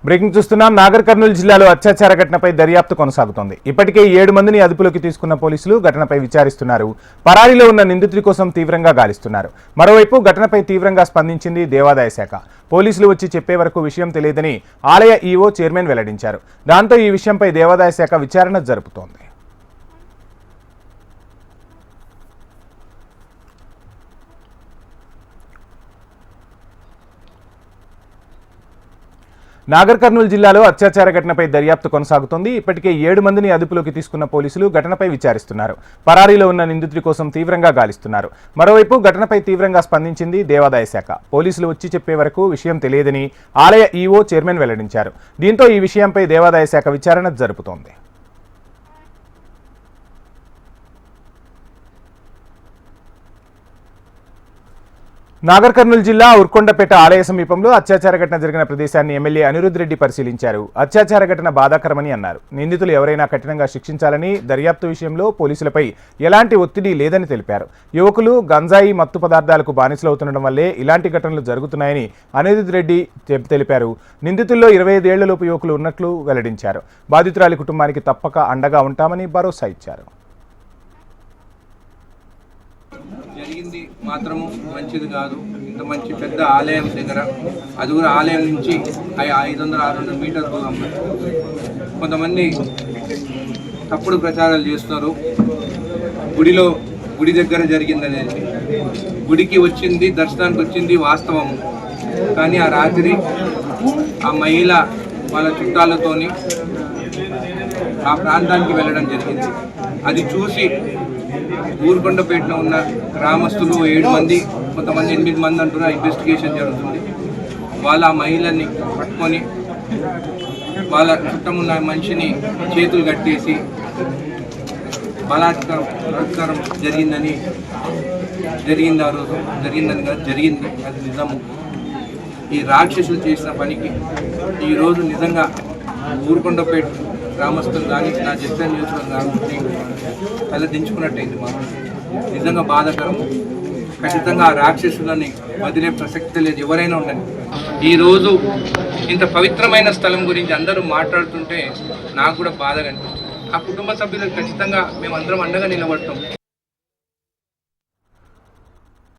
Breaking చూస్తున్నాం. నాగర్ కర్నూలు జిల్లాలో అత్యాచార ఘటనపై దర్యాప్తు కొనసాగుతోంది. ఇప్పటికే 7 మందిని అదుపులోకి తీసుకున్న పోలీసులు ఘటనపై విచారిస్తున్నారు. పరారీలో ఉన్న నిందితుడి కోసం తీవ్రంగా గాలిస్తున్నారు. మరోవైపు ఘటనపై తీవ్రంగా స్పందించింది దేవాదాయ శాఖ. పోలీసులు వచ్చి చెప్పే వరకు విషయం తెలియదని ఆలయ ఈవో చైర్మన్ వెల్లడించారు. దాంతో ఈ విషయంపై దేవాదాయ శాఖ విచారణ జరుపుతోంది. నాగర్ కర్నూలు జిల్లాలో అత్యాచార ఘటనపై దర్యాప్తు కొనసాగుతోంది. ఇప్పటికే 7 మందిని అదుపులోకి తీసుకున్న పోలీసులు ఘటనపై విచారిస్తున్నారు. పరారీలో ఉన్న నిందితుడి కోసం తీవ్రంగా గాలిస్తున్నారు. మరోవైపు ఘటనపై తీవ్రంగా స్పందించింది దేవాదాయ శాఖ. పోలీసులు వచ్చి చెప్పే వరకు విషయం తెలియదని ఆలయ ఈవో చైర్మన్ వెల్లడించారు. దీంతో ఈ విషయంపై దేవాదాయ శాఖ విచారణ జరుపుతోంది. నాగర్ కర్నూలు జిల్లా ఉర్కొండపేట ఆలయ సమీపంలో అత్యాచార ఘటన జరిగిన ప్రదేశాన్ని ఎమ్మెల్యే అనిరుద్ రెడ్డి పరిశీలించారు. అత్యాచార ఘటన బాధాకరమని అన్నారు. నిందితులు ఎవరైనా కఠినంగా శిక్షించాలని, దర్యాప్తు విషయంలో పోలీసులపై ఎలాంటి ఒత్తిడి లేదని తెలిపారు. యువకులు గంజాయి మత్తు పదార్థాలకు బానిసలవుతుండడం వల్లే ఇలాంటి ఘటనలు జరుగుతున్నాయని అనిరుద్ రెడ్డి తెలిపారు. నిందితుల్లో 25 ఏళ్లలోపు యువకులు ఉన్నట్లు వెల్లడించారు. బాధితురాలి కుటుంబానికి తప్పక అండగా ఉంటామని భరోసా ఇచ్చారు. జరిగింది మాత్రము మంచిది కాదు. ఇంత మంచి పెద్ద ఆలయం దగ్గర, అది కూడా ఆలయం నుంచి 500-600 మీటర్ల దూరం కొంతమంది తప్పుడు ప్రచారాలు చేస్తున్నారు. గుడి దగ్గర జరిగిందనేది, గుడికి వచ్చింది, దర్శనానికి వచ్చింది వాస్తవం. కానీ ఆ రాత్రి ఆ మహిళ వాళ్ళ చుట్టాలతోని ఆ ప్రాంతానికి వెళ్ళడం జరిగింది. అది చూసి ఊరుకొండపేటలో ఉన్న గ్రామస్తులు 7 మంది, కొంతమంది 8 మంది అంటున్నారు. ఇన్వెస్టిగేషన్ జరుగుతుంది. వాళ్ళ ఆ మహిళని పట్టుకొని వాళ్ళ చుట్టం ఉన్న మనిషిని చేతులు కట్టేసి బలాత్కారం జరిగింది. ఆ రోజు జరిగిందని కాదు, జరిగింది, అది నిజము. ఈ రాక్షసులు చేసిన పనికి ఈరోజు నిజంగా ఊరుకొండపేట గ్రామస్తులు కానీ, నా జడ్పీ నియోజకవర్గం కానీ తలదించుకున్నట్టయింది. మాకు నిజంగా బాధాకరం. ఖచ్చితంగా ఆ రాక్షసులని వదిలే ప్రసక్తి లేదు, ఎవరైనా ఉండండి. ఈరోజు ఇంత పవిత్రమైన స్థలం గురించి అందరూ మాట్లాడుతుంటే నాకు కూడా బాధగా అనిపిస్తుంది. ఆ కుటుంబ సభ్యులకు ఖచ్చితంగా మేమందరం అండగా నిలబడతాం.